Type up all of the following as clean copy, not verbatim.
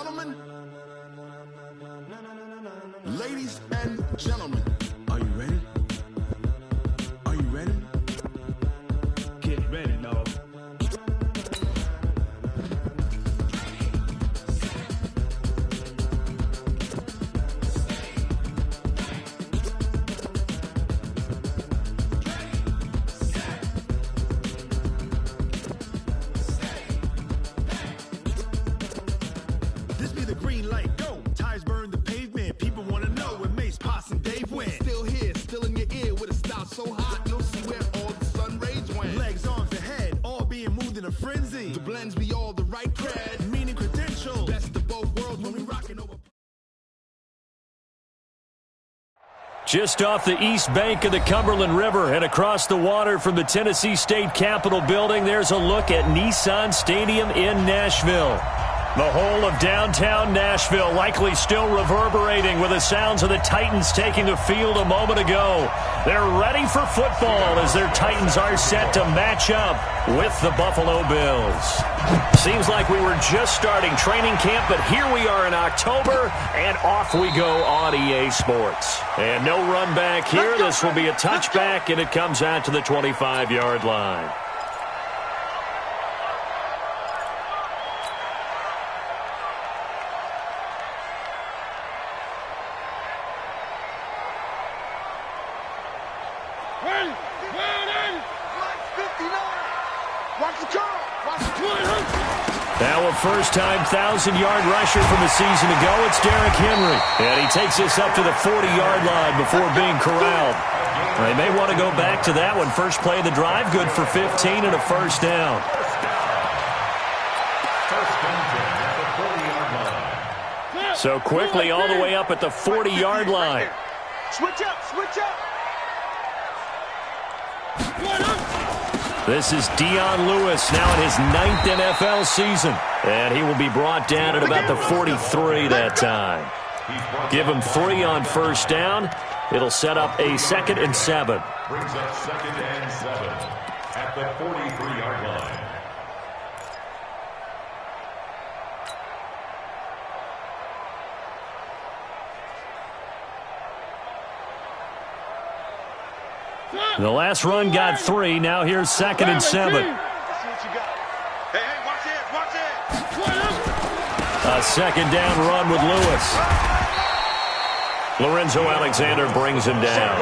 gentlemen, ladies and gentlemen, are you ready? Are you ready? Get ready, dog. This be the green light, go. Tires burn the pavement. People want to know where Mace, Poss, and Dave went. Still here, still in your ear with a style so hot, you'll see where all the sun rays went. Legs, arms, and head, all being moved in a frenzy. The blends be all the right cred, meaning credentials. Best of both worlds when we rockin' over. Just off the east bank of the Cumberland River and across the water from the Tennessee State Capitol building, there's a look at Nissan Stadium in Nashville. The whole of downtown Nashville likely still reverberating with the sounds of the Titans taking the field a moment ago. They're ready for football as their Titans are set to match up with the Buffalo Bills. Seems like we were just starting training camp, but here we are in October, and off we go on EA Sports. And no run back here. This will be a touchback, and it comes out to the 25-yard line. Now a first-time 1,000-yard rusher from a season ago, it's Derrick Henry. And he takes this up to the 40-yard line before being corralled. They may want to go back to that one. First play of the drive, good for 15 and a first down. So quickly all the way up at the 40-yard line. Switch up, switch up. This is Dion Lewis now in his 9th NFL season. And he will be brought down at about the 43 that time. Give him 3 on first down. It'll set up a 2nd and 7. Brings up 2nd and 7 at the 43-yard line. The last run got 3. Now here's 2nd and 7. A second down run with Lewis. Lorenzo Alexander brings him down.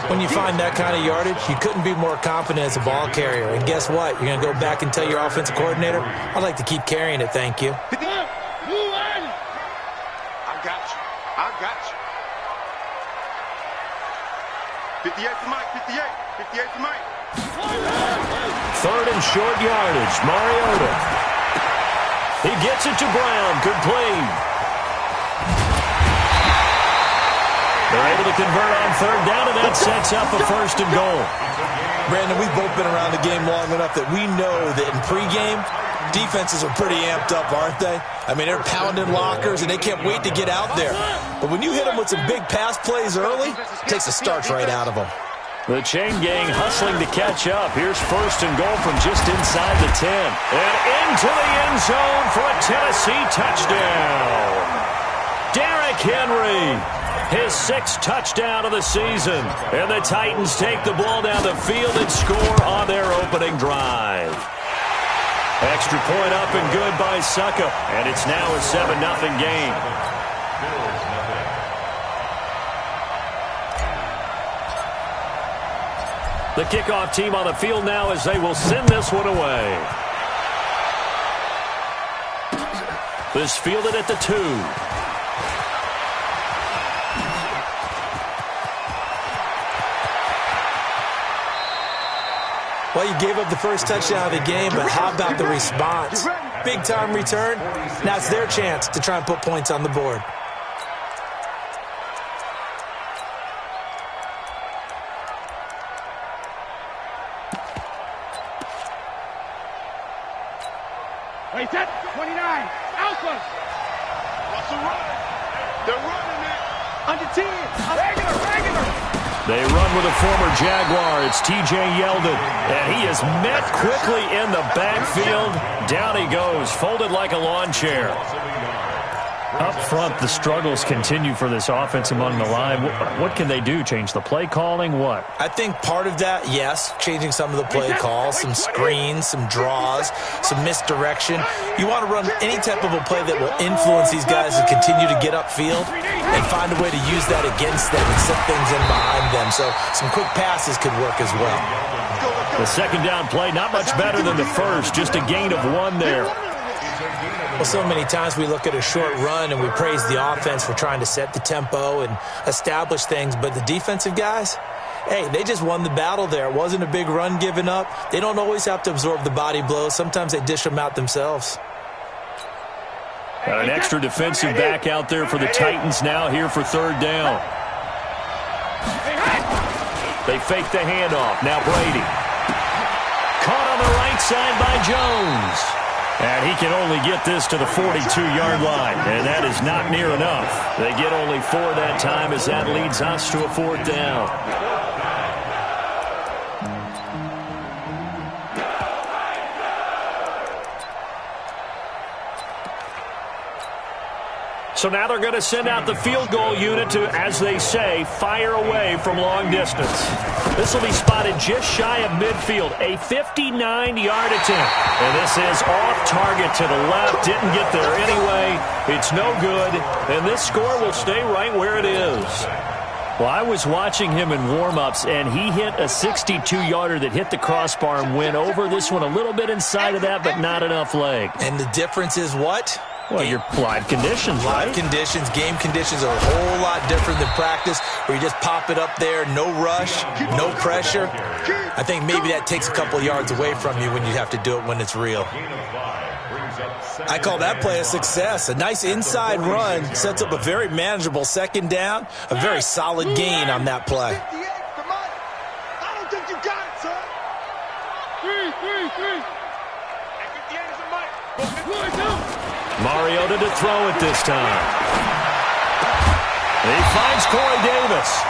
When you find that kind of yardage, you couldn't be more confident as a ball carrier. And guess what? You're going to go back and tell your offensive coordinator, I'd like to keep carrying it, thank you. I got you. I got you. 58 for Mike, 58. 58 for Mike. 3rd and short yardage. Mariota. He gets it to Brown. Good play. They're able to convert on 3rd down, and that sets up a 1st and goal. Brandon, we've both been around the game long enough that we know that in pregame, defenses are pretty amped up, aren't they? I mean, they're pounding lockers, and they can't wait to get out there. But when you hit them with some big pass plays early, it takes the starch right out of them. The chain gang hustling to catch up. Here's 1st and goal from just inside the 10. And into the end zone for a Tennessee touchdown. Derrick Henry, his 6th touchdown of the season. And the Titans take the ball down the field and score on their opening drive. Extra point up and good by Succa. And it's now a 7-0 game. The kickoff team on the field now as they will send this one away. This fielded at the 2. Well, you gave up the first touchdown of the game, but how about the response? Big-time return. Now it's their chance to try and put points on the board. Wait, that 29. Alpha. Russell run. They're running it. Under 10. Regular. They run with a former Jaguar. It's T.J. Yeldon. And he is met quickly in the backfield. Down he goes, folded like a lawn chair. Up front, the struggles continue for this offense among the line. What can they do? Change the play calling? What? I think part of that, yes, changing some of the play calls, some screens, some draws, some misdirection. You want to run any type of a play that will influence these guys to continue to get upfield and find a way to use that against them and set things in behind them. So some quick passes could work as well. The second down play, not much better than the first, just a gain of 1 there. Well, so many times we look at a short run and we praise the offense for trying to set the tempo and establish things, but the defensive guys, hey, they just won the battle there. It wasn't a big run given up. They don't always have to absorb the body blows. Sometimes they dish them out themselves. Got an extra defensive back out there for the Titans now here for third down. They fake the handoff. Now Brady. Caught on the right side by Jones. And he can only get this to the 42-yard line, and that is not near enough. They get only 4 that time as that leads us to a 4th down. So now they're going to send out the field goal unit to, as they say, fire away from long distance. This will be spotted just shy of midfield, a 59-yard attempt. And this is off target to the left, didn't get there anyway. It's no good, and this score will stay right where it is. Well, I was watching him in warm-ups, and he hit a 62-yarder that hit the crossbar and went over. This one a little bit inside of that, but not enough leg. And the difference is what? Well, your live conditions, right? Live conditions, game conditions are a whole lot different than practice where you just pop it up there, no rush, no pressure. I think maybe that takes a couple yards away from you when you have to do it when it's real. I call that play a success. A nice inside run sets up a very manageable second down, a very solid gain on that play. I don't think you got it, son. 3. Mariota to throw it this time. He finds Corey Davis.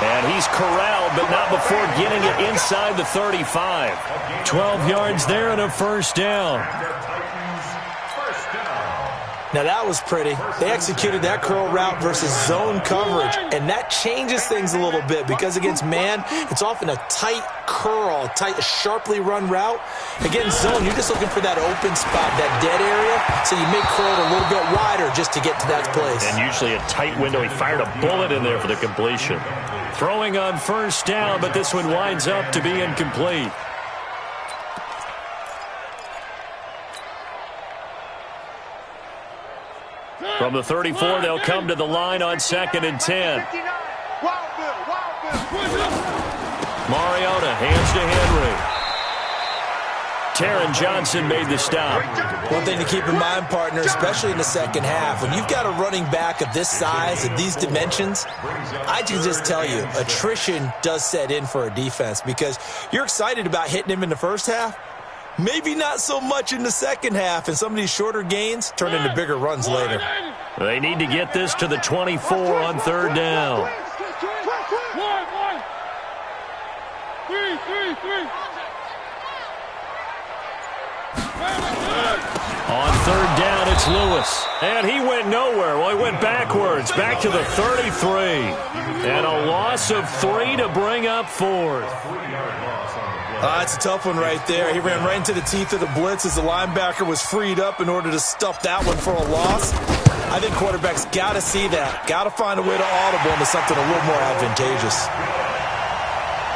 And he's corralled, but not before getting it inside the 35. 12 yards there and a first down. Now that was pretty. They executed that curl route versus zone coverage, and that changes things a little bit because against man, it's often a tight curl, tight, sharply run route. Against zone, you're just looking for that open spot, that dead area, so you may curl it a little bit wider just to get to that place. And usually a tight window. He fired a bullet in there for the completion. Throwing on first down, but this one winds up to be incomplete. From the 34, they'll come to the line on 2nd and 10. Mariota hands to Henry. Taron Johnson made the stop. One thing to keep in mind, partner, especially in the second half, when you've got a running back of this size, of these dimensions, I can just tell you, attrition does set in for a defense because you're excited about hitting him in the first half. Maybe not so much in the second half, and some of these shorter gains turn into bigger runs later. They need to get this to the 24 on third down. On third down, it's Lewis. And he went nowhere. Well, he went backwards, back to the 33. And a loss of 3 to bring up fourth. That's a tough one right there. He ran right into the teeth of the blitz as the linebacker was freed up in order to stuff that one for a loss. I think quarterbacks got to see that. Got to find a way to audible into something a little more advantageous.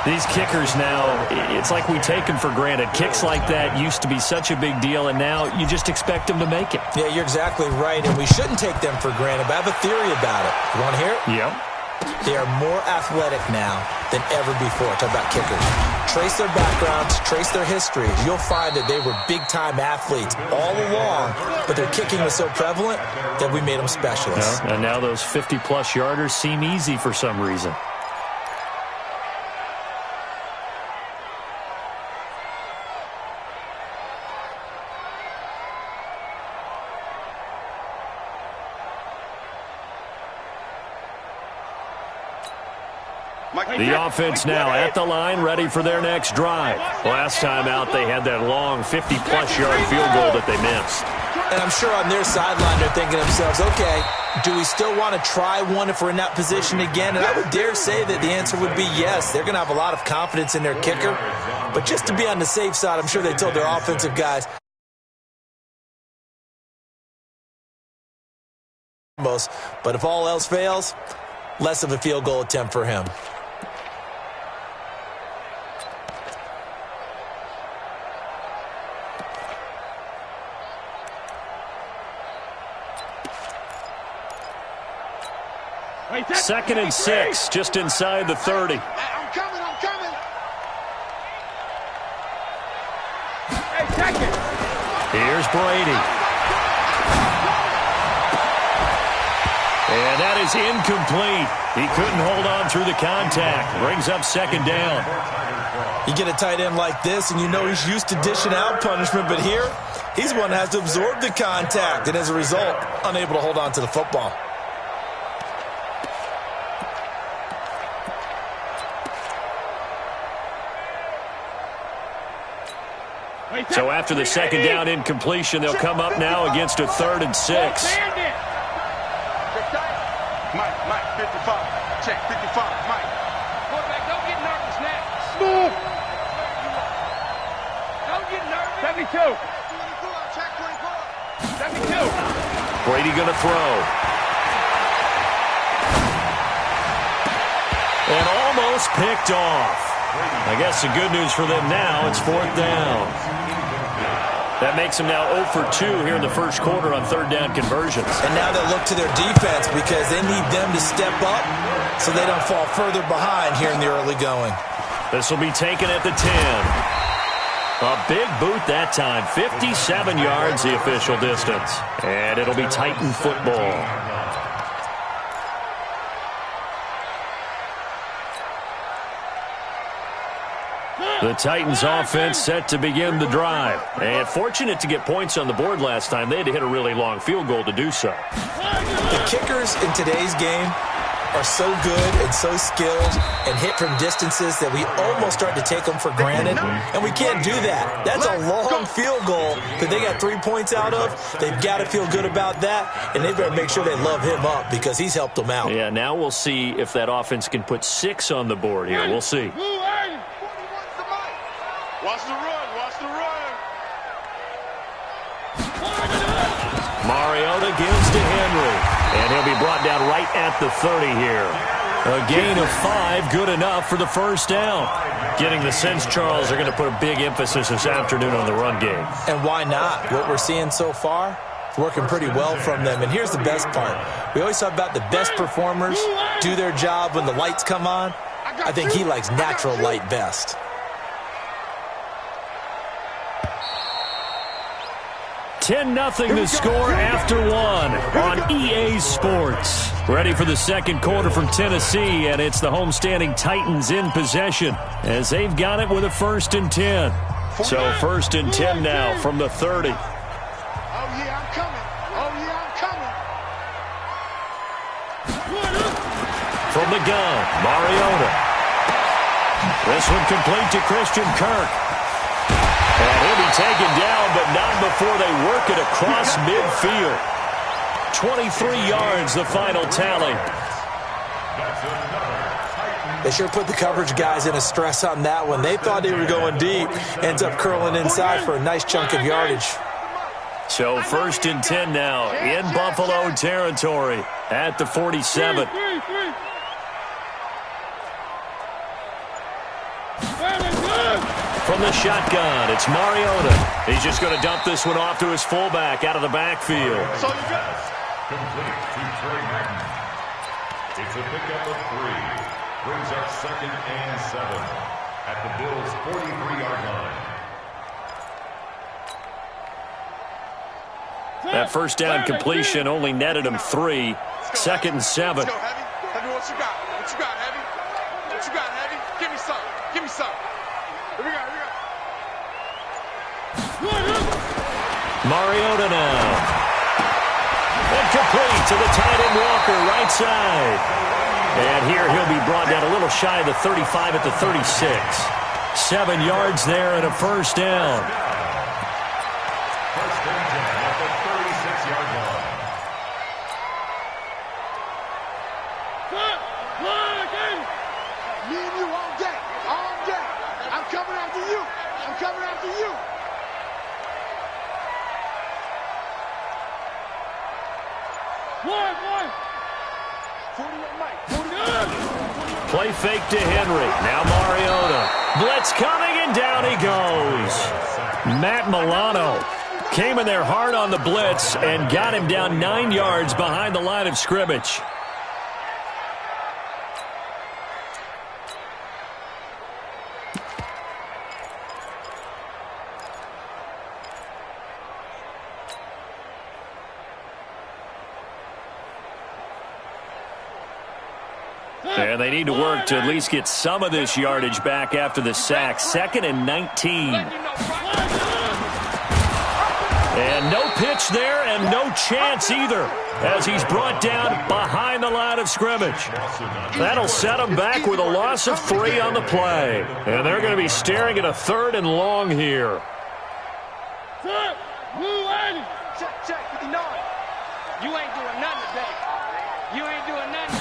These kickers now, it's like we take them for granted. Kicks like that used to be such a big deal, and now you just expect them to make it. Yeah, you're exactly right, and we shouldn't take them for granted, but I have a theory about it. You want to hear it? Yep. They are more athletic now than ever before. Talk about kickers. Trace their backgrounds, trace their history. You'll find that they were big-time athletes all along, but their kicking was so prevalent that we made them specialists. Yeah, and now those 50-plus yarders seem easy for some reason. The offense now at the line, ready for their next drive. Last time out, they had that long 50-plus yard field goal that they missed. And I'm sure on their sideline they're thinking to themselves, okay, do we still want to try one if we're in that position again? And I would dare say that the answer would be yes. They're going to have a lot of confidence in their kicker. But just to be on the safe side, I'm sure they told their offensive guys, but if all else fails, less of a field goal attempt for him. Second and 6, just inside the 30. I'm coming. Hey, check it. Here's Brady. And that is incomplete. He couldn't hold on through the contact. Brings up second down. You get a tight end like this, and you know he's used to dishing out punishment, but here, he's the one that has to absorb the contact, and as a result, unable to hold on to the football. So after the second down incompletion, they'll come up now against a 3rd and 6. Mike, 55. Check, 55, Mike. Quarterback, don't get nervous now. Smooth. Don't get nervous. 72. Check 24. 72. Brady going to throw. And almost picked off. I guess the good news for them now, it's 4th down. That makes them now 0 for 2 here in the first quarter on 3rd down conversions. And now they'll look to their defense because they need them to step up so they don't fall further behind here in the early going. This will be taken at the 10. A big boot that time. 57 yards the official distance. And it'll be Titan football. The Titans offense set to begin the drive. And fortunate to get points on the board last time. They had to hit a really long field goal to do so. The kickers in today's game are so good and so skilled and hit from distances that we almost start to take them for granted. And we can't do that. That's a long field goal that they got 3 points out of. They've got to feel good about that. And they better make sure they love him up because he's helped them out. Yeah, now we'll see if that offense can put 6 on the board here. We'll see. Watch the run. Mariota gives to Henry. And he'll be brought down right at the 30 here. A gain of 5, good enough for the first down. Getting the sense, Charles, they're going to put a big emphasis this afternoon on the run game. And why not? What we're seeing so far, it's working pretty well from them. And here's the best part. We always talk about the best performers do their job when the lights come on. I think he likes natural light best. 10-0 the score after 1 on EA Sports. Ready for the second quarter from Tennessee, and it's the homestanding Titans in possession as they've got it with a 1st and 10. So 1st and 10 now from the 30. Oh, yeah, I'm coming. From the gun, Mariota. This one complete to Christian Kirk. And he'll be taken down, but not before they work it across midfield. 23 yards, the final tally. They sure put the coverage guys in a stress on that one. They thought they were going deep. Ends up curling inside for a nice chunk of yardage. So 1st and 10 now in Buffalo territory at the 47. From the shotgun, it's Mariota. He's just going to dump this one off to his fullback out of the backfield. Complete to Trey Magnon. It's a pickup of 3. Brings up 2nd and 7 at the Bills' 43-yard line. That first down completion only netted him 3. 2nd and 7. Let's go, Heavy. Heavy, what you got? Heavy? What you got, Heavy? Give me some. Here we go. Mariota now. And complete to the tight end Walker, right side. And here he'll be brought down a little shy of the 35 at the 36. 7 yards there and a first down. First and 10 at the 36-yard line. Me and you all day. All day. I'm coming after you. I'm coming after you. One. 40 on Mike. Play fake to Henry. Now Mariota. Blitz coming, and down he goes. Matt Milano came in there hard on the blitz and got him down 9 yards behind the line of scrimmage. And they need to work to at least get some of this yardage back after the sack. 2nd and 19. And no pitch there and no chance either as he's brought down behind the line of scrimmage. That'll set him back with a loss of 3 on the play. And they're going to be staring at a 3rd and long here. Check, 59. You ain't doing nothing today. You ain't doing nothing.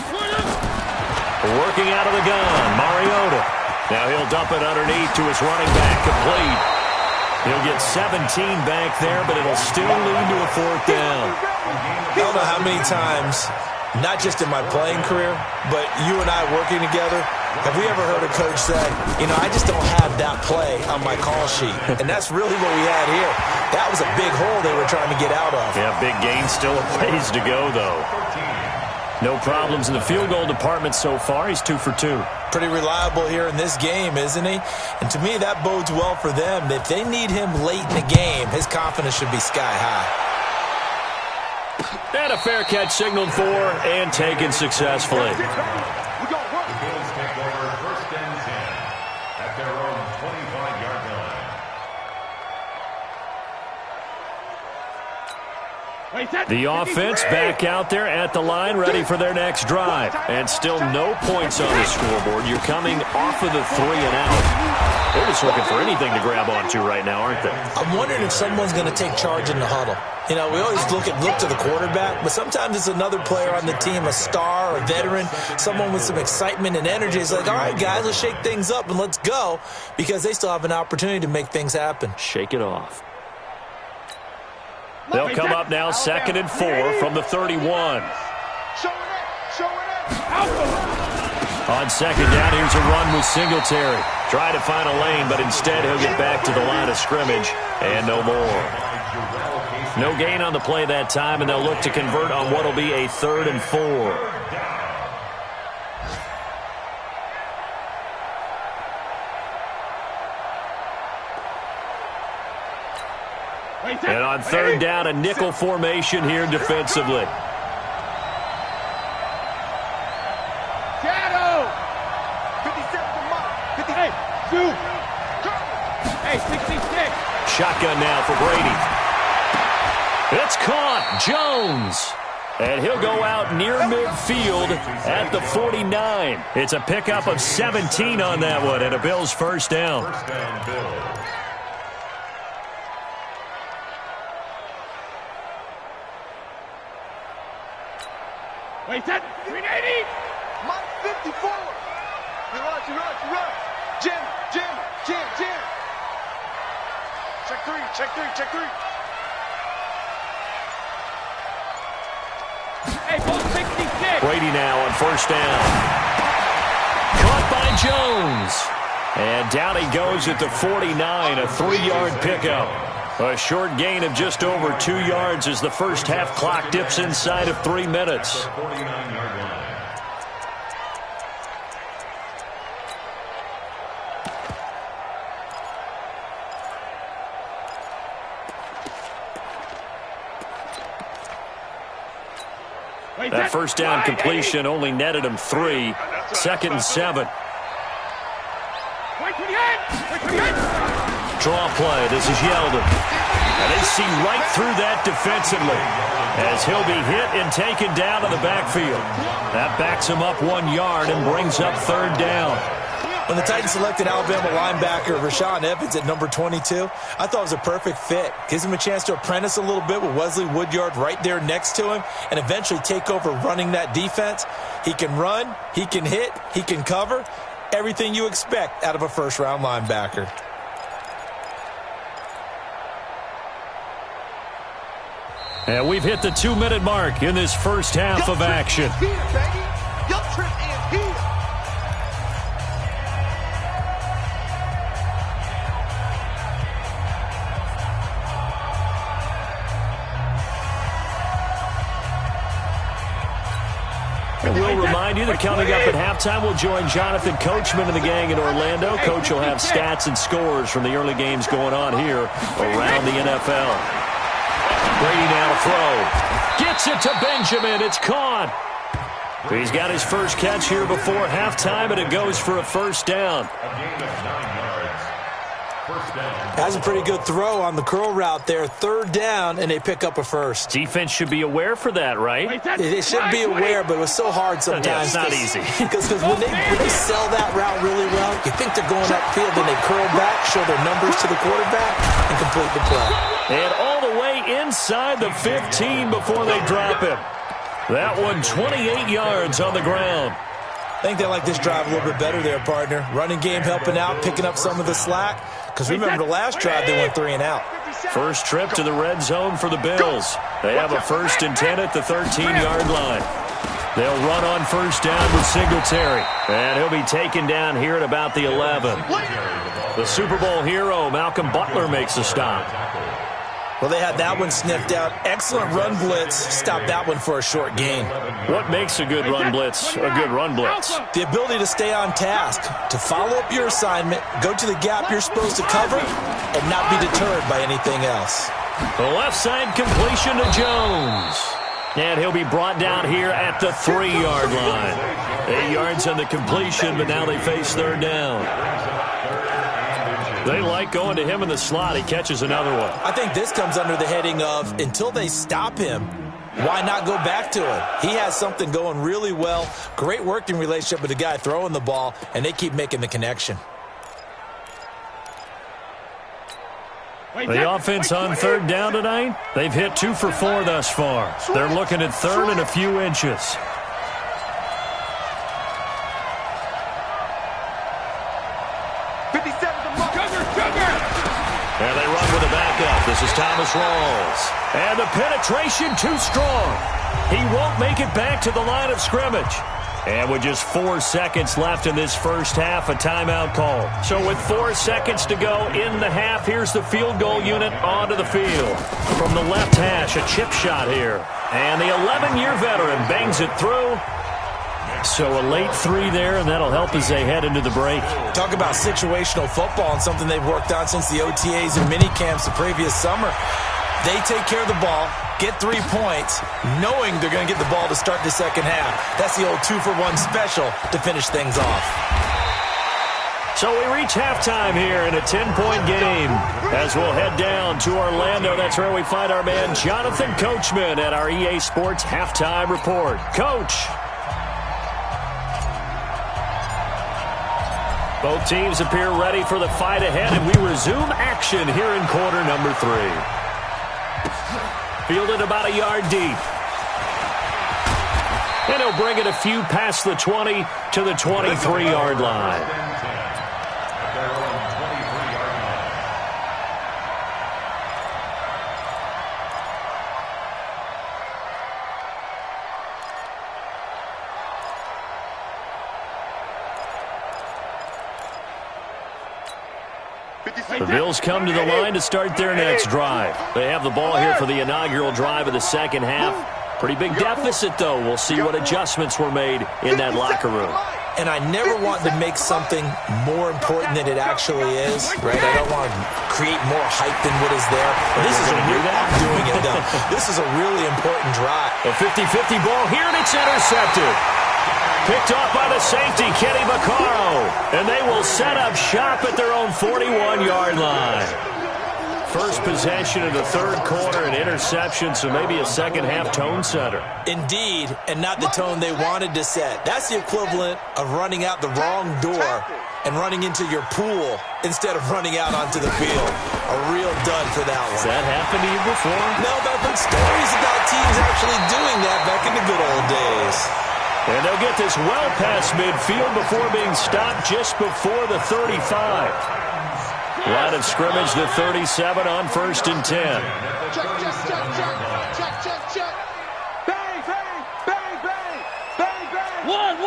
Working out of the gun, Mariota. Now he'll dump it underneath to his running back, complete. He'll get 17 back there, but it'll still lead to a 4th down. I don't know how many times, not just in my playing career, but you and I working together, have we ever heard a coach say, I just don't have that play on my call sheet. And that's really what we had here. That was a big hole they were trying to get out of. Yeah, big gain, still a ways to go, though. No problems in the field goal department so far. He's 2 for 2. Pretty reliable here in this game, isn't he? And to me, that bodes well for them. If they need him late in the game, his confidence should be sky high. And a fair catch signaled for and taken successfully. The Bills take over 1st and 10 at their own 25-yard line. The offense back out there at the line, ready for their next drive. And still no points on the scoreboard. You're coming off of the 3 and out. They're just looking for anything to grab onto right now, aren't they? I'm wondering if someone's going to take charge in the huddle. We always look to the quarterback, but sometimes it's another player on the team, a star, a veteran, someone with some excitement and energy. It's like, all right, guys, let's shake things up and let's go, because they still have an opportunity to make things happen. Shake it off. They'll come up now 2nd and 4 from the 31. Show it up. On 2nd down, here's a run with Singletary. Try to find a lane, but instead he'll get back to the line of scrimmage and no more. No gain on the play that time, and they'll look to convert on what will be a 3rd and 4. And on 3rd down, a nickel formation here defensively. Shadow. 57 for Mike. 58. Shoot. Hey, 66. Shotgun now for Brady. It's caught. Jones. And he'll go out near midfield at the 49. It's a pickup of 17 on that one, and a Bills first down. First down, Bills. Wait, that 380. Mike 54. You rush. Jim. Check three. Hey, ball 66. Brady now on 1st down. Caught by Jones. And down he goes at the 49, a 3-yard pickup. A short gain of just over 2 yards as the first half clock dips inside of 3 minutes. 49-yard line. That first down completion only netted him 3. 2nd and 7. Draw play. This is Yeldon. And they see right through that defensively as he'll be hit and taken down to the backfield. That backs him up 1 yard and brings up 3rd down. When the Titans selected Alabama linebacker Rashaan Evans at number 22, I thought it was a perfect fit. Gives him a chance to apprentice a little bit with Wesley Woodyard right there next to him and eventually take over running that defense. He can run, he can hit, he can cover. Everything you expect out of a first-round linebacker. And we've hit the 2-minute mark in this first half of action. And we'll remind you that coming up at halftime, we'll join Jonathan Coachman and the gang in Orlando. Coach will have stats and scores from the early games going on here around the NFL. Brady now to throw. Gets it to Benjamin. It's caught. He's got his first catch here before halftime, and it goes for a first down. A gain of 9 yards. First down. That's a pretty good throw on the curl route there. 3rd down, and they pick up a first. Defense should be aware for that, right? They should be aware, but it was so hard sometimes. Yeah, it's not easy. Because when they sell that route really well, you think they're going upfield, then they curl back, show their numbers to the quarterback, and complete the play. And all the way inside the 15 before they drop him. That one 28 yards on the ground. I think they like this drive a little bit better there, partner. Running game helping out, picking up some of the slack. Because remember, the last drive, they went 3 and out. First trip to the red zone for the Bills. They have a 1st and 10 at the 13-yard line. They'll run on first down with Singletary. And he'll be taken down here at about the 11. The Super Bowl hero, Malcolm Butler, makes a stop. Well, they had that one sniffed out. Excellent run blitz. Stopped that one for a short gain. What makes a good run blitz a good run blitz? The ability to stay on task, to follow up your assignment, go to the gap you're supposed to cover, and not be deterred by anything else. The left side completion to Jones. And he'll be brought down here at the 3-yard line. 8 yards on the completion, but now they face 3rd down. They like going to him in the slot. He catches another one. I think this comes under the heading of, until they stop him, why not go back to him? He has something going really well. Great working relationship with the guy throwing the ball, and they keep making the connection. The offense on 3rd down tonight, they've hit 2 for 4 thus far. They're looking at 3rd and a few inches. And they run with a backup. This is Thomas Rawls. And the penetration too strong. He won't make it back to the line of scrimmage. And with just 4 seconds left in this first half, a timeout call. So with 4 seconds to go in the half, here's the field goal unit onto the field. From the left hash, a chip shot here. And the 11-year veteran bangs it through. So a late 3 there, and that'll help as they head into the break. Talk about situational football and something they've worked on since the OTAs and mini camps the previous summer. They take care of the ball, get 3 points, knowing they're going to get the ball to start the second half. That's the old 2-for-1 special to finish things off. So we reach halftime here in a 10-point game. As we'll head down to Orlando, that's where we find our man Jonathan Coachman at our EA Sports Halftime Report. Coach. Both teams appear ready for the fight ahead, and we resume action here in quarter number 3. Fielded about a yard deep. And he'll bring it a few past the 20 to the 23-yard line. The Bills come to the line to start their next drive. They have the ball here for the inaugural drive of the second half. Pretty big deficit, though. We'll see what adjustments were made in that locker room. And I never want to make something more important than it actually is, right? I don't want to create more hype than what is there. This is I'm doing it, though. This is a really important drive. A 50-50 ball here, and it's intercepted. Picked off by the safety, Kenny Vaccaro. And they will set up shop at their own 41-yard line. First possession of the third quarter, an interception, so maybe a second-half tone setter. Indeed, and not the tone they wanted to set. That's the equivalent of running out the wrong door and running into your pool instead of running out onto the field. A real dud for that one. Has that happened to you before? No, but I've heard stories about teams actually doing that back in the good old days. And they'll get this well past midfield before being stopped just before the 35. Line of scrimmage, the 37 on 1st and 10. Check. Bang, bang, bang, bang, bang, bang. One.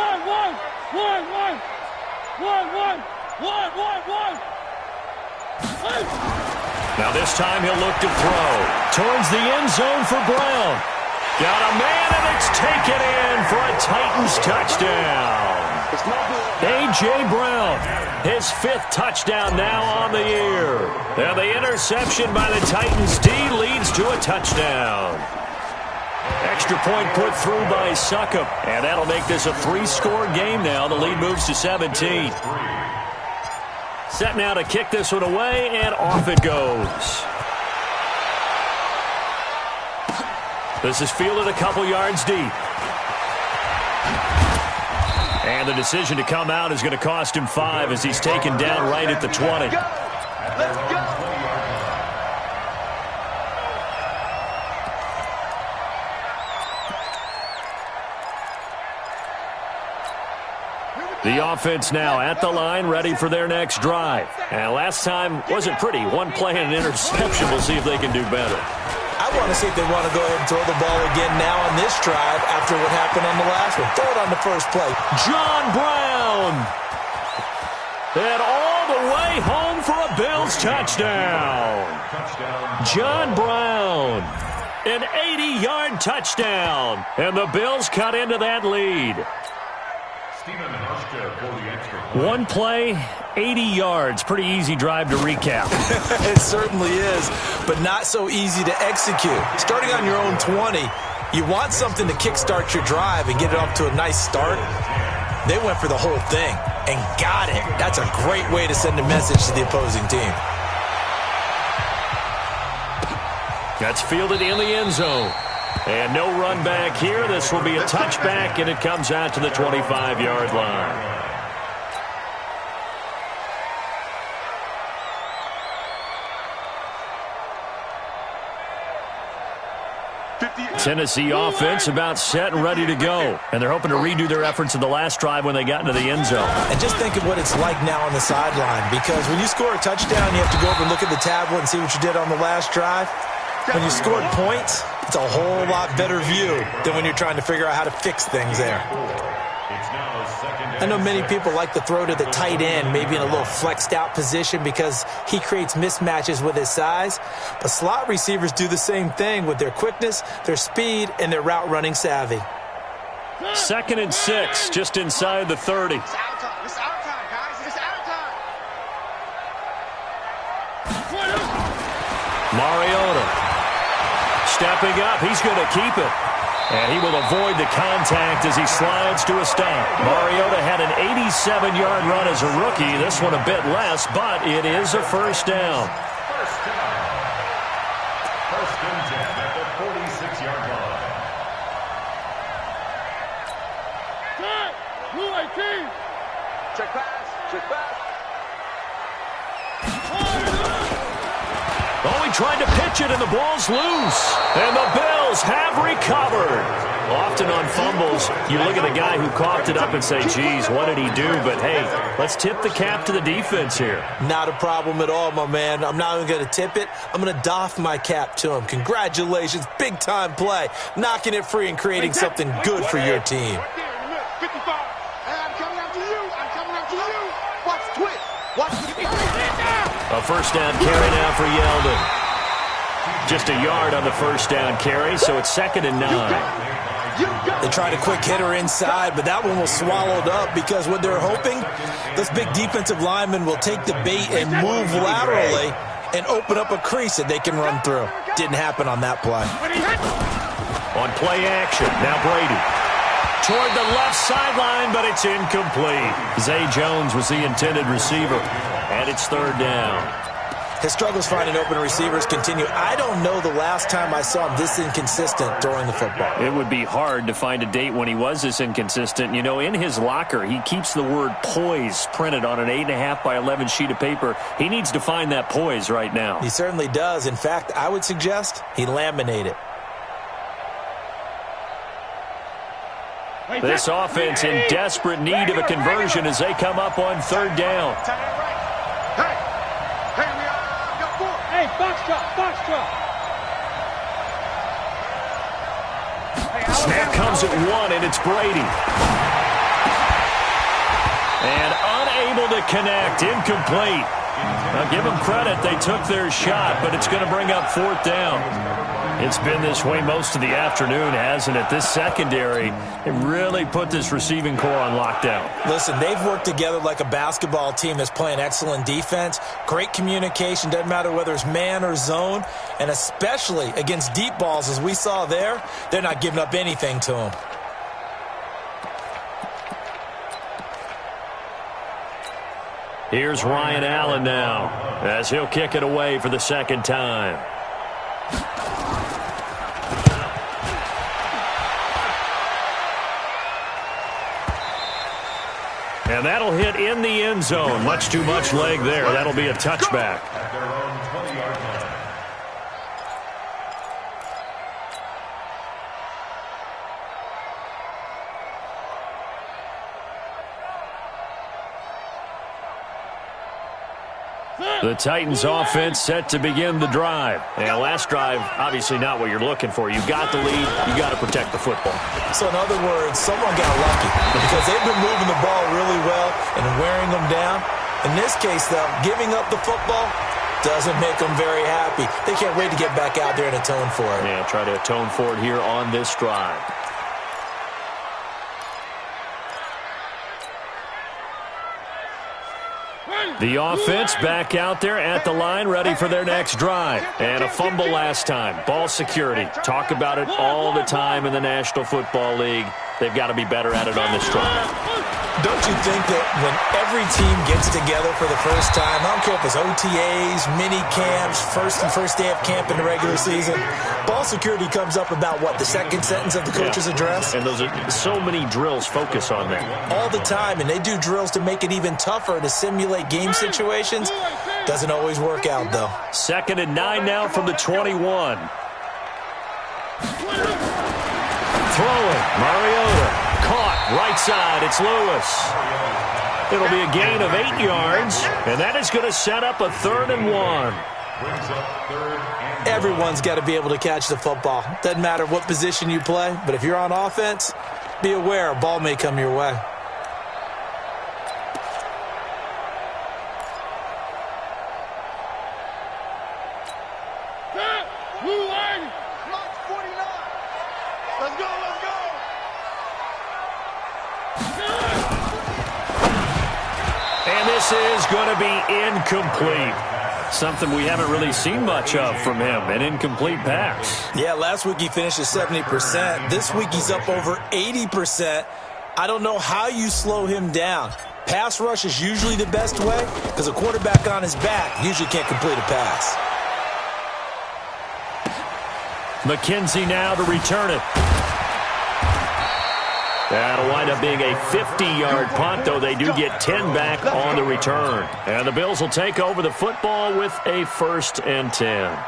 Now this time he'll look to throw. Towards the end zone for Brown. Got a man, and it's taken in for a Titans touchdown. A.J. Brown, his 5th touchdown now on the year. And the interception by the Titans D leads to a touchdown. Extra point put through by Succop, and that'll make this a 3-score game now. The lead moves to 17. Set now to kick this one away, and off it goes. This is fielded a couple yards deep. And the decision to come out is going to cost him 5 as he's taken down right at the 20. Let's go. The offense now at the line, ready for their next drive. And last time wasn't pretty. One play and an interception. We'll see if they can do better. I want to see if they want to go ahead and throw the ball again now on this drive after what happened on the last one. Throw it on the first play. John Brown. And all the way home for a Bills touchdown. John Brown. An 80-yard touchdown. And the Bills cut into that lead. One play, 80 yards. Pretty easy drive to recap. It certainly is, but not so easy to execute. Starting on your own 20, you want something to kickstart your drive and get it off to a nice start. They went for the whole thing and got it. That's a great way to send a message to the opposing team. That's fielded in the end zone. And no run back here. This will be a touchback, and it comes out to the 25-yard line. Tennessee offense about set and ready to go. And they're hoping to redo their efforts in the last drive when they got into the end zone. And just think of what it's like now on the sideline, because when you score a touchdown, you have to go over and look at the tablet and see what you did on the last drive. When you scored points, it's a whole lot better view than when you're trying to figure out how to fix things there. I know many people like to throw to the tight end, maybe in a little flexed out position because he creates mismatches with his size. But slot receivers do the same thing with their quickness, their speed, and their route running savvy. 2nd and 6, just inside the 30. It's our time. It's our time, guys. It's our time. Mariota stepping up. He's going to keep it. And he will avoid the contact as he slides to a stop. Mariota had an 87-yard run as a rookie. This one a bit less, but it is a first down. First and 10 at the 46-yard line. Check pass. Check pass. Oh, he tried to pitch it, and the ball's loose. And the Bills have recovered. Often on fumbles, you look at the guy who coughed it up and say, geez, what did he do? But, hey, let's tip the cap to the defense here. Not a problem at all, my man. I'm not even going to tip it. I'm going to doff my cap to him. Congratulations. Big-time play. Knocking it free and creating something good for your team. 55. I'm coming after you. I'm coming after you. Watch twist. Watch A first down carry now for Yeldon. Just a yard on the first down carry, so it's 2nd and 9. They tried a quick hitter inside, but that one was swallowed up because what they're hoping, this big defensive lineman will take the bait and move laterally and open up a crease that they can run through. Didn't happen on that play. On play action, now Brady. Toward the left sideline, but it's incomplete. Zay Jones was the intended receiver, and it's 3rd down. His struggles finding open receivers continue. I don't know the last time I saw him this inconsistent throwing the football. It would be hard to find a date when he was this inconsistent. You know, in his locker, he keeps the word poise printed on an 8.5 by 11 sheet of paper. He needs to find that poise right now. He certainly does. In fact, I would suggest he laminate it. This offense in desperate need of a conversion as they come up on third down. Hey, box drop. Snap comes at 1, and it's Brady. And unable to connect, incomplete. Now give them credit, they took their shot, but it's going to bring up fourth down. It's been this way most of the afternoon, hasn't it? This secondary, it really put this receiving core on lockdown. Listen, they've worked together like a basketball team that's playing excellent defense. Great communication, doesn't matter whether it's man or zone. And especially against deep balls, as we saw there, they're not giving up anything to them. Here's Ryan Allen now, as he'll kick it away for the second time. And that'll hit in the end zone. Much too much leg there. That'll be a touchback. At their own 20-yard line. The Titans offense set to begin the drive. And last drive, obviously not what you're looking for. You've got the lead. You've got to protect the football. So in other words, someone got lucky because they've been moving the ball really well and wearing them down. In this case, though, giving up the football doesn't make them very happy. They can't wait to get back out there and atone for it. Yeah, try to atone for it here on this drive. The offense back out there at the line, ready for their next drive. And a fumble last time. Ball security. Talk about it all the time in the National Football League. They've got to be better at it on this drive. Don't you think that when every team gets together for the first time, I don't care if it's OTAs, mini camps, first day of camp in the regular season, ball security comes up about what, the second sentence of the coach's address? And those are so many drills focus on that. All the time, and they do drills to make it even tougher to simulate game situations. Doesn't always work out, though. 2nd and 9 now from the 21. Throwing, Mariota. Caught, right side, it's Lewis. It'll be a gain of 8 yards, and that is going to set up a 3rd and 1. Brings up 3rd and 1. Everyone's got to be able to catch the football. Doesn't matter what position you play, but if you're on offense, be aware a ball may come your way. And this is going to be incomplete. Something we haven't really seen much of from him, an incomplete pass. Yeah, last week he finished at 70%. This week he's up over 80%. I don't know how you slow him down. Pass rush is usually the best way because a quarterback on his back usually can't complete a pass. McKenzie now to return it. That'll wind up being a 50-yard punt, though they do get 10 back on the return. And the Bills will take over the football with a 1st and 10.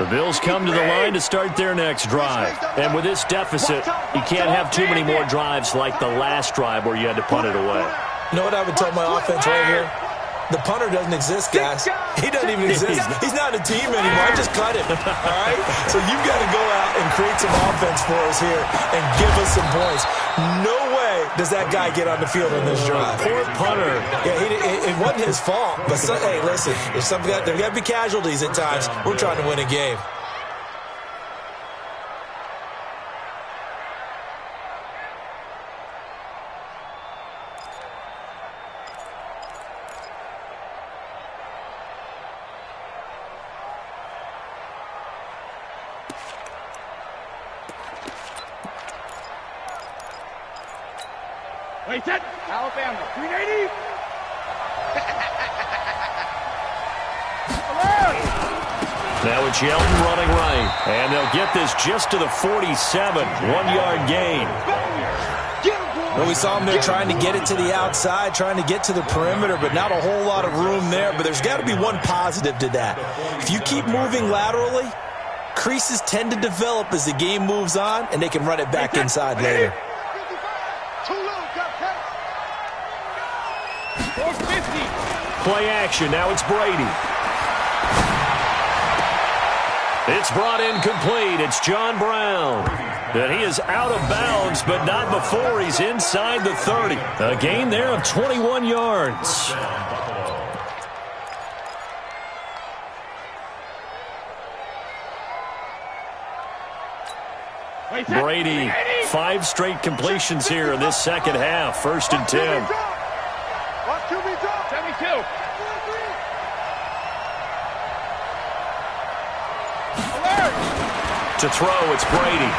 The Bills come to the line to start their next drive. And with this deficit, you can't have too many more drives like the last drive where you had to punt it away. You know what I would tell my offense right here? The punter doesn't exist, guys. He doesn't even exist. He's not a team anymore. I just cut him. All right? So you've got to go out and create some offense for us here and give us some points. No way does that guy get on the field in this drive. Poor punter. Yeah, it wasn't his fault. But, hey, listen, there's there got to be casualties at times. We're trying to win a game. Wait, set. Alabama, 380. Now it's Yeldon running right. And they'll get this just to the 47. 1-yard gain. Well, we saw him there trying to get it to the outside, trying to get to the perimeter, but not a whole lot of room there. But there's got to be one positive to that. If you keep moving laterally, creases tend to develop as the game moves on, and they can run it back inside later. Play action. Now it's Brady. It's brought in complete. It's John Brown. And he is out of bounds, but not before he's inside the 30. A gain there of 21 yards. Brady, 5 straight completions here in this second half. 1st and 10. To throw, it's Brady.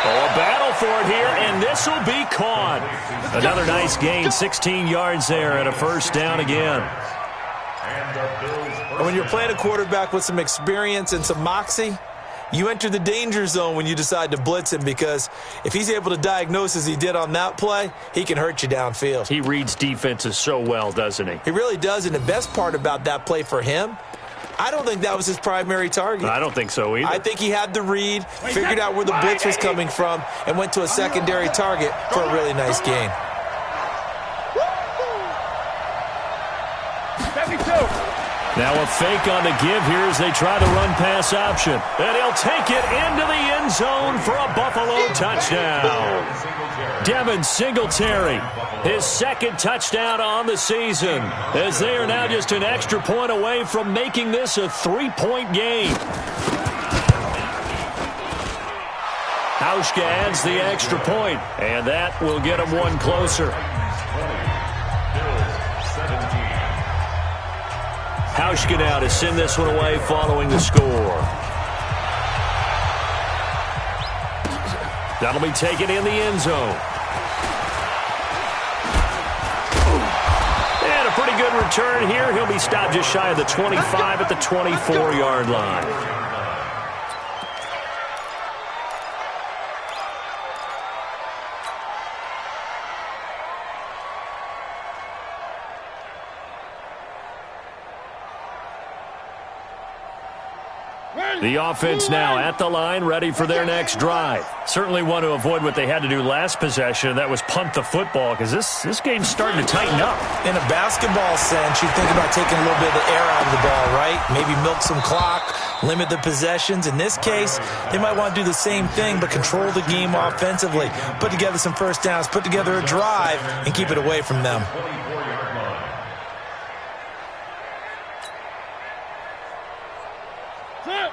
Oh, a battle for it here, and this will be caught. Another nice gain, 16 yards there, and a 1st down again. And when you're playing a quarterback with some experience and some moxie, you enter the danger zone when you decide to blitz him, because if he's able to diagnose as he did on that play, he can hurt you downfield. He reads defenses so well, doesn't he? He really does, and the best part about that play for him, I don't think that was his primary target. I don't think so either. I think he had the read, figured out where the blitz was coming from, and went to a secondary target for a really nice gain. Now a fake on the give here as they try to run pass option. And he'll take it into the end zone for a Buffalo touchdown. Devin Singletary, his 2nd touchdown on the season, as they are now just an extra point away from making this a 3-point game. Hauschka adds the extra point, and that will get him one closer. Hauschka now to send this one away following the score. That'll be taken in the end zone. And a pretty good return here. He'll be stopped just shy of the 25 at the 24-yard line. The offense now at the line, ready for their next drive. Certainly want to avoid what they had to do last possession. That was punt the football, because this game's starting to tighten up. In a basketball sense, you think about taking a little bit of the air out of the ball, right? Maybe milk some clock, limit the possessions. In this case, they might want to do the same thing, but control the game offensively. Put together some 1st downs, put together a drive, and keep it away from them.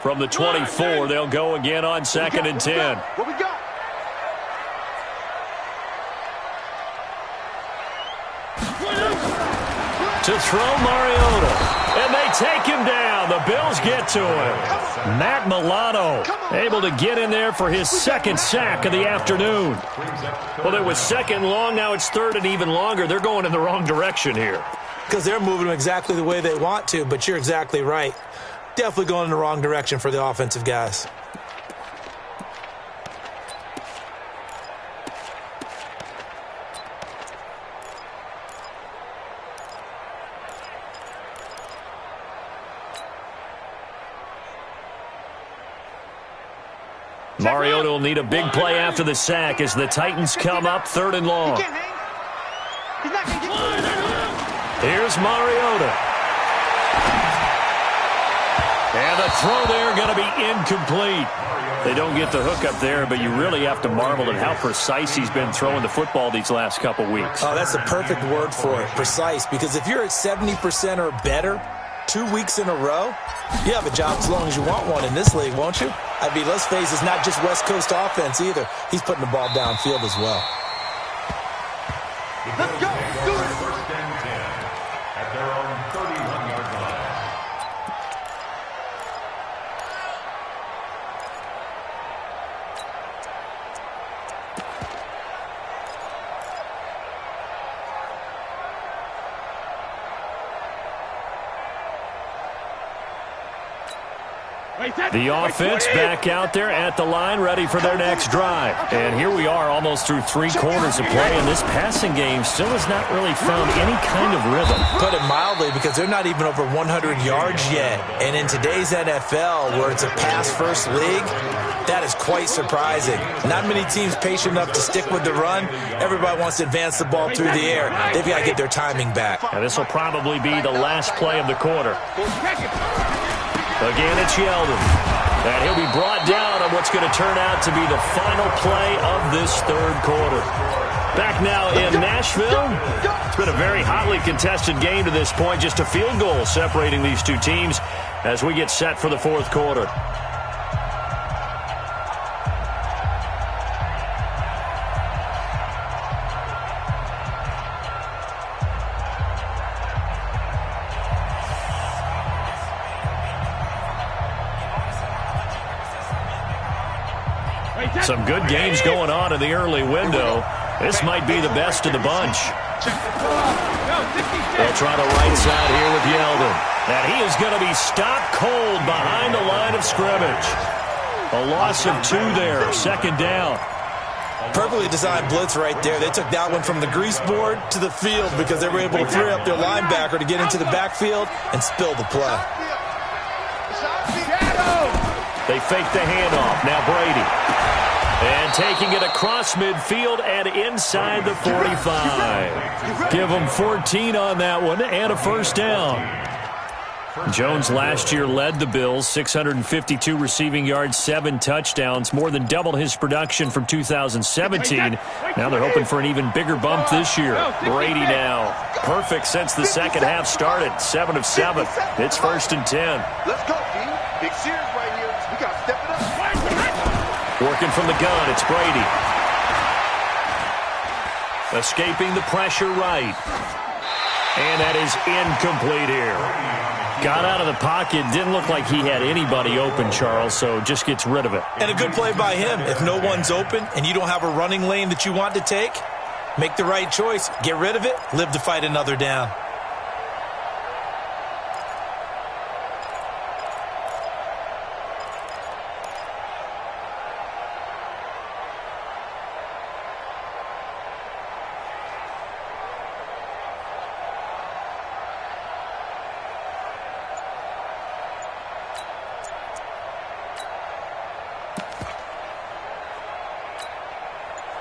From the 24, they'll go again on 2nd and 10. What we got? To throw Mariota. And they take him down. The Bills get to him. Matt Milano able to get in there for his 2nd sack of the afternoon. Well, it was 2nd long. Now it's 3rd and even longer. They're going in the wrong direction here. Because they're moving them exactly the way they want to, but you're exactly right. Definitely going in the wrong direction for the offensive guys. Mariota will need a big play after the sack as the Titans come up 3rd and long. Here's Mariota. And the throw there going to be incomplete. They don't get the hook up there, but you really have to marvel at how precise he's been throwing the football these last couple weeks. Oh, that's the perfect word for it, precise, because if you're at 70% or better 2 weeks in a row, you have a job as long as you want one in this league, won't you? I mean, let's face it, it's not just West Coast offense either. He's putting the ball downfield as well. Let's go. Do it. 1st and 10 at their own 31-yard line. The offense back out there at the line, ready for their next drive. And here we are almost through 3 quarters of play, and this passing game still has not really found any kind of rhythm. Put it mildly, because they're not even over 100 yards yet. And in today's NFL, where it's a pass-first league, that is quite surprising. Not many teams patient enough to stick with the run. Everybody wants to advance the ball through the air. They've got to get their timing back. And this will probably be the last play of the quarter. Again, it's Yeldon. And he'll be brought down on what's going to turn out to be the final play of this 3rd quarter. Back now in Nashville. It's been a very hotly contested game to this point. Just a field goal separating these two teams as we get set for the 4th quarter. Some good games going on in the early window. This might be the best of the bunch. They'll try the right side here with Yeldon. And he is going to be stopped cold behind the line of scrimmage. A loss of 2 there, 2nd down. Perfectly designed blitz right there. They took that one from the grease board to the field because they were able to free up their linebacker to get into the backfield and spill the play. They fake the handoff. Now Brady. And taking it across midfield and inside the 45. Give them 14 on that one and a 1st down. Jones last year led the Bills, 652 receiving yards, 7 touchdowns, more than doubled his production from 2017. Now they're hoping for an even bigger bump this year. Brady now, perfect since the 2nd half started, 7 of 7. It's 1st and 10. Let's go, D. Big series right here. We got to step it up. Working from the gun, it's Brady. Escaping the pressure right. And that is incomplete here. Got out of the pocket, didn't look like he had anybody open, Charles, so just gets rid of it. And a good play by him. If no one's open and you don't have a running lane that you want to take, make the right choice. Get rid of it, live to fight another down.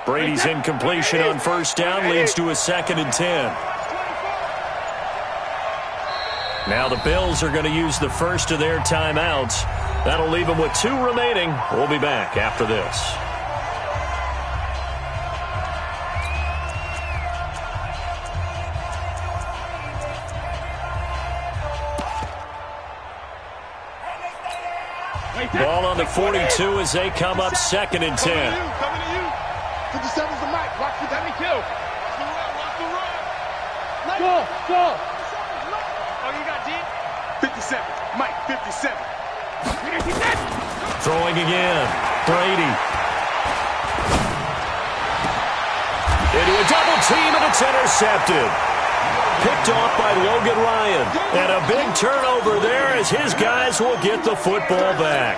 Brady's incompletion on 1st down leads to a 2nd and 10. Now the Bills are going to use the first of their timeouts. That'll leave them with 2 remaining. We'll be back after this. Ball on the 42 as they come up 2nd and 10. 57's the mic. Watch the dummy kill. Watch the run. Go. Oh, you got D? 57. Mike, 57. Throwing again. Brady. Into a double team, and it's intercepted. Picked off by Logan Ryan. And a big turnover there as his guys will get the football back.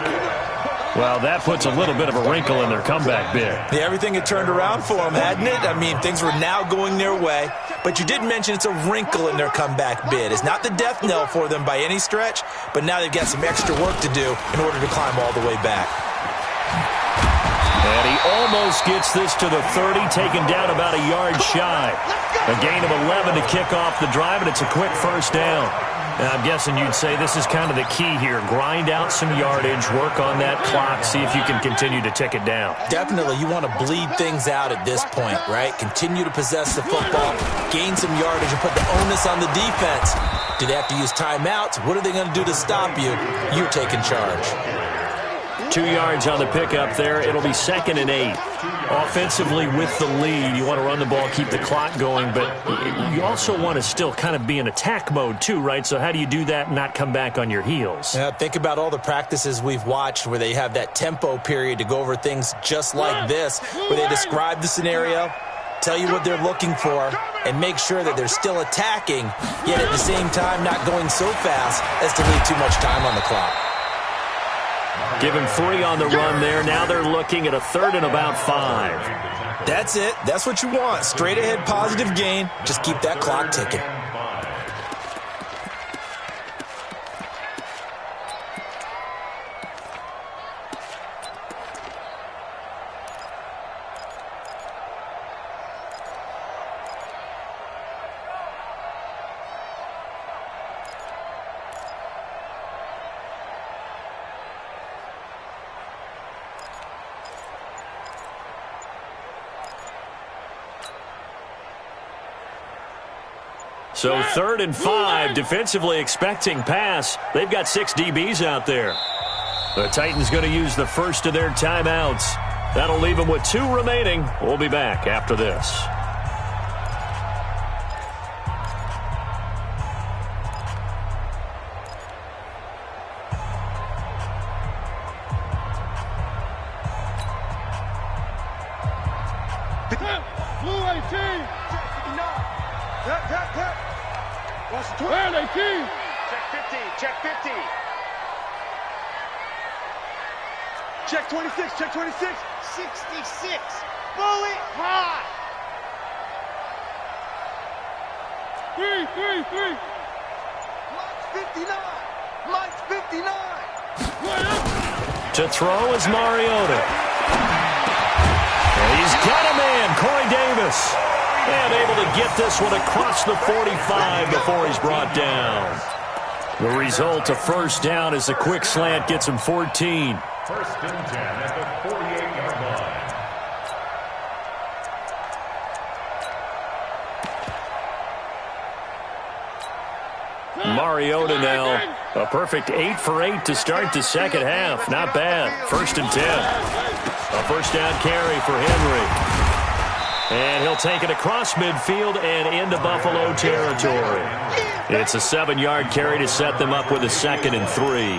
Well, that puts a little bit of a wrinkle in their comeback bid. Yeah, everything had turned around for them, hadn't it? I mean, things were now going their way. But you did mention it's a wrinkle in their comeback bid. It's not the death knell for them by any stretch, but now they've got some extra work to do in order to climb all the way back. And he almost gets this to the 30, taken down about a yard shy. A gain of 11 to kick off the drive, and it's a quick 1st down. And I'm guessing you'd say this is kind of the key here. Grind out some yardage, work on that clock, see if you can continue to tick it down. Definitely, you want to bleed things out at this point, right? Continue to possess the football, gain some yardage, and put the onus on the defense. Do they have to use timeouts? What are they going to do to stop you? You're taking charge. 2 yards on the pickup there. It'll be 2nd and 8. Offensively with the lead, you want to run the ball, keep the clock going, but you also want to still kind of be in attack mode too, right? So how do you do that and not come back on your heels? Yeah, think about all the practices we've watched where they have that tempo period to go over things just like this, where they describe the scenario, tell you what they're looking for, and make sure that they're still attacking, yet at the same time not going so fast as to leave too much time on the clock. Give him 3 on the run there. Now they're looking at a 3rd and about 5. That's it. That's what you want. Straight ahead positive gain. Just keep that clock ticking. So 3rd and 5, defensively expecting pass. They've got 6 DBs out there. The Titans going to use the first of their timeouts. That'll leave them with 2 remaining. We'll be back after this. Blue 18. Tap. Watch the 12, 18. Check 50, check 50. Check 26, check 26. 66. Bullet high. 3. Mike's 59. To throw is Mariota. And he's got a man, Corey Davis. And able to get this one across the 45 before he's brought down. The result, a first down as the quick slant gets him 14. 1st and 10 at the 48-yard line. Mariota now, a perfect 8 for 8 to start the second half. Not bad. 1st and 10. A first down carry for Henry. And he'll take it across midfield and into Buffalo territory. It's a 7-yard carry to set them up with a 2nd and 3.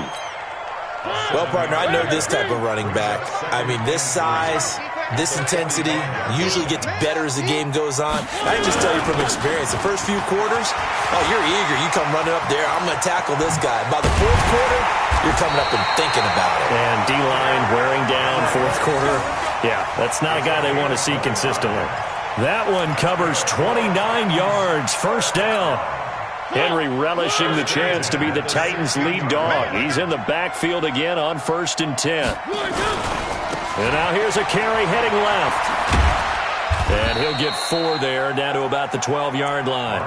Well, partner, I know this type of running back. I mean, this size, this intensity usually gets better as the game goes on. I can just tell you from experience, the first few quarters, oh, you're eager. You come running up there, I'm going to tackle this guy. By the 4th quarter, you're coming up and thinking about it. And D-line wearing down 4th quarter. Yeah, that's not a guy they want to see consistently. That one covers 29 yards, first down. Henry relishing the chance to be the Titans' lead dog. He's in the backfield again on 1st and 10. And now here's a carry heading left. And he'll get 4 there, down to about the 12-yard line.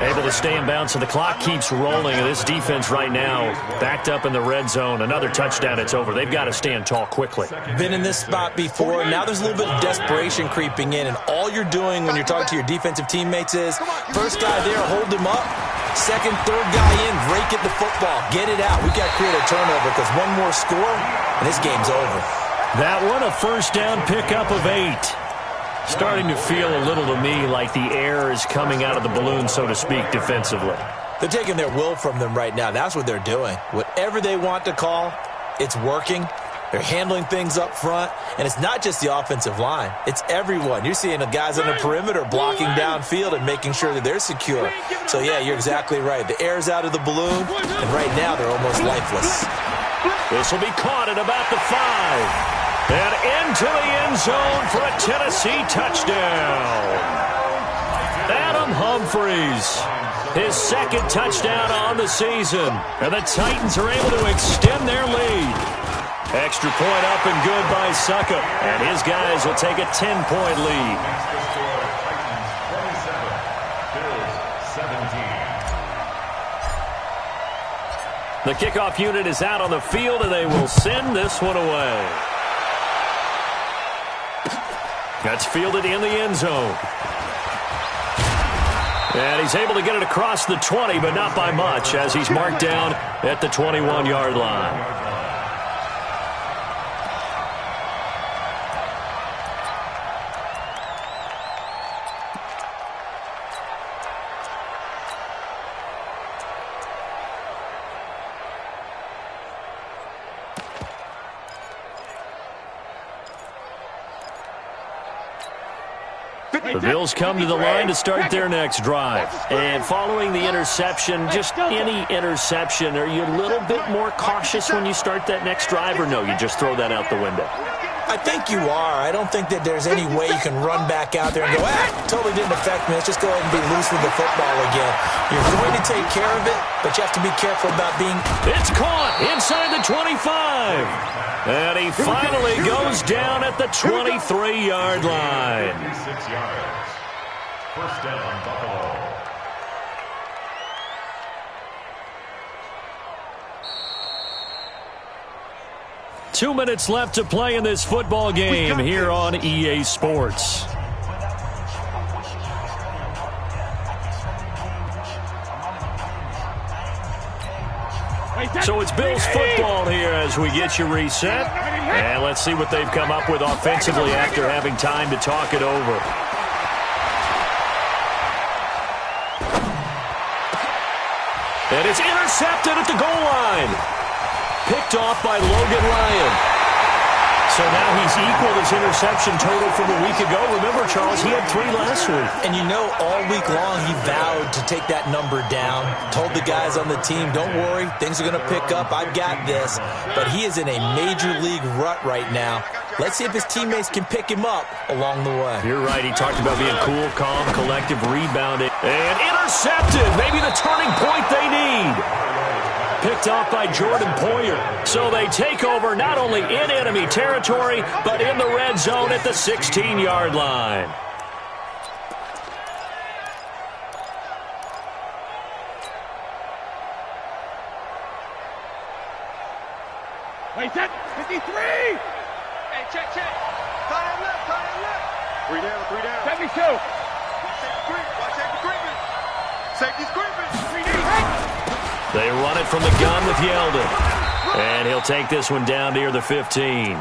Able to stay in bounds, so the clock keeps rolling. And this defense right now backed up in the red zone. Another touchdown, it's over. They've got to stand tall quickly. Been in this spot before. Now there's a little bit of desperation creeping in. And all you're doing when you're talking to your defensive teammates is, first guy there, hold him up. Second, third guy in, rake at the football. Get it out. We got to create a turnover because one more score, and this game's over. That one, a first down pickup of 8. Starting to feel a little to me like the air is coming out of the balloon, so to speak, defensively. They're taking their will from them right now. That's what they're doing. Whatever they want to call, it's working. They're handling things up front, and it's not just the offensive line. It's everyone. You're seeing the guys on the perimeter blocking downfield and making sure that they're secure. So, yeah, you're exactly right. The air's out of the balloon, and right now they're almost lifeless. This will be caught at about the 5. And into the end zone for a Tennessee touchdown. Adam Humphries, his 2nd touchdown on the season. And the Titans are able to extend their lead. Extra point up and good by Suckup. And his guys will take a 10-point lead. The kickoff unit is out on the field, and they will send this one away. That's fielded in the end zone. And he's able to get it across the 20, but not by much, as he's marked down at the 21-yard line. The Bills come to the line to start their next drive. And following the interception, just any interception, are you a little bit more cautious when you start that next drive, or no, you just throw that out the window? I think you are. I don't think that there's any way you can run back out there and go, totally didn't affect me. Let's just go ahead and be loose with the football again. You're going to take care of it, but you have to be careful about being... It's caught inside the 25. And he finally goes down at the 23-yard line. 36 yards. First down, Buffalo. Two minutes left to play in this football game here on EA Sports. So it's Bills football here as we get you reset. And let's see what they've come up with offensively after having time to talk it over. And it's intercepted at the goal line. Picked off by Logan Ryan. So now he's equaled his interception total from a week ago. Remember, Charles, he had 3 last week. And you know, all week long he vowed to take that number down. Told the guys on the team, don't worry, things are going to pick up. I've got this. But he is in a major league rut right now. Let's see if his teammates can pick him up along the way. You're right. He talked about being cool, calm, collective, rebounding. And intercepted. Maybe the turning point they need. Picked off by Jordan Poyer. So they take over not only in enemy territory, but in the red zone at the 16-yard line. Wait, that 53! Hey, check. Tie him left. 3 down. 72. Watch safety creeping. Safety's creeping. They run it from the gun with Yeldon. And he'll take this one down near the 15.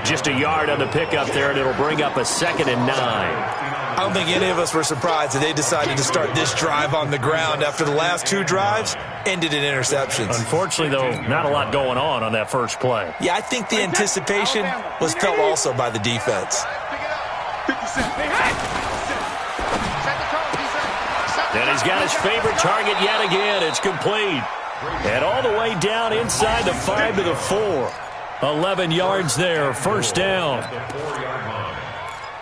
Just a yard on the pickup there, and it'll bring up a 2nd and 9. I don't think any of us were surprised that they decided to start this drive on the ground after the last 2 drives ended in interceptions. Unfortunately, though, not a lot going on that first play. Yeah, I think the anticipation was felt also by the defense. And he's got his favorite target yet again. It's complete. And all the way down inside the 5 to the 4. 11 yards there, first down.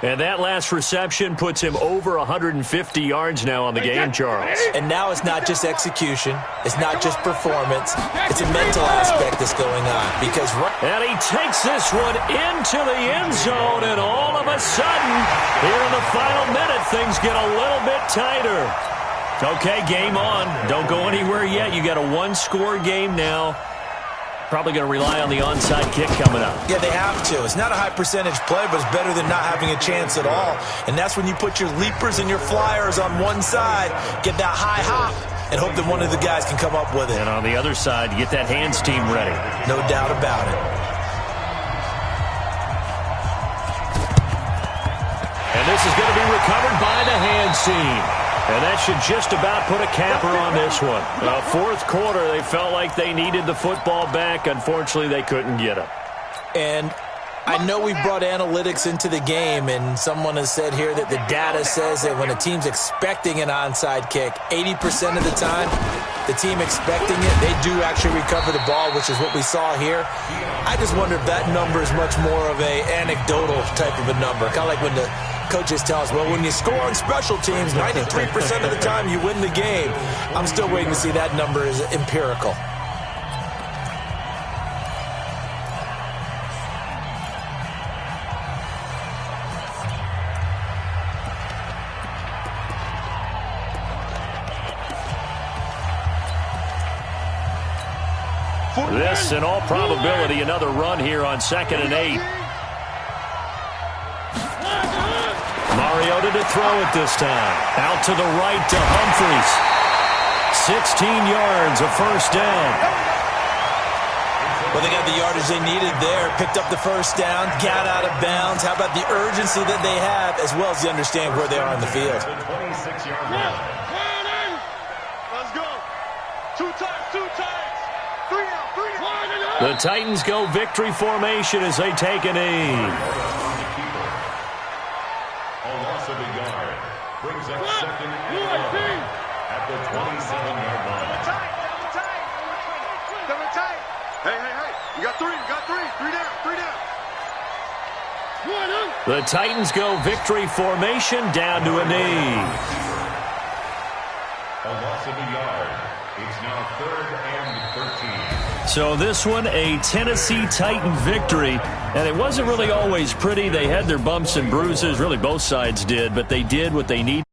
And that last reception puts him over 150 yards now on the game, Charles. And now it's not just execution. It's not just performance. It's a mental aspect that's going on. And he takes this one into the end zone, and all of a sudden, here in the final minute, things get a little bit tighter. Okay, game on. Don't go anywhere yet. You got a 1-score game now. Probably going to rely on the onside kick coming up. Yeah, they have to. It's not a high percentage play, but it's better than not having a chance at all. And that's when you put your leapers and your flyers on one side, get that high hop, and hope that one of the guys can come up with it. And on the other side, get that hands team ready. No doubt about it. And this is going to be recovered by the hands team. And that should just about put a capper on this one. Fourth quarter, they felt like they needed the football back. Unfortunately, they couldn't get it. And I know we brought analytics into the game, and someone has said here that the data says that when a team's expecting an onside kick, 80% of the time, the team expecting it, they do actually recover the ball, which is what we saw here. I just wonder if that number is much more of a anecdotal type of a number, kind of like when the coaches tell us, well, when you score on special teams, 93% of the time you win the game. I'm still waiting to see that number is empirical. This, in all probability, another run here on 2nd and 8. Mariota to throw it this time. Out to the right to Humphries. 16 yards, a first down. Well, they got the yardage they needed there. Picked up the first down, got out of bounds. How about the urgency that they have, as well as they understand where they are on the field? Let's go. 2 times. 3 down. The Titans go victory formation as they take a knee. A loss of a yard. Brings up second and 11 at the 27-yard line. Double tight. Hey. You got three. Three down. The Titans go victory formation down to a knee. A loss of a yard. It's now 3rd and 13. So this one, a Tennessee Titan victory. And it wasn't really always pretty. They had their bumps and bruises. Really, both sides did. But they did what they needed.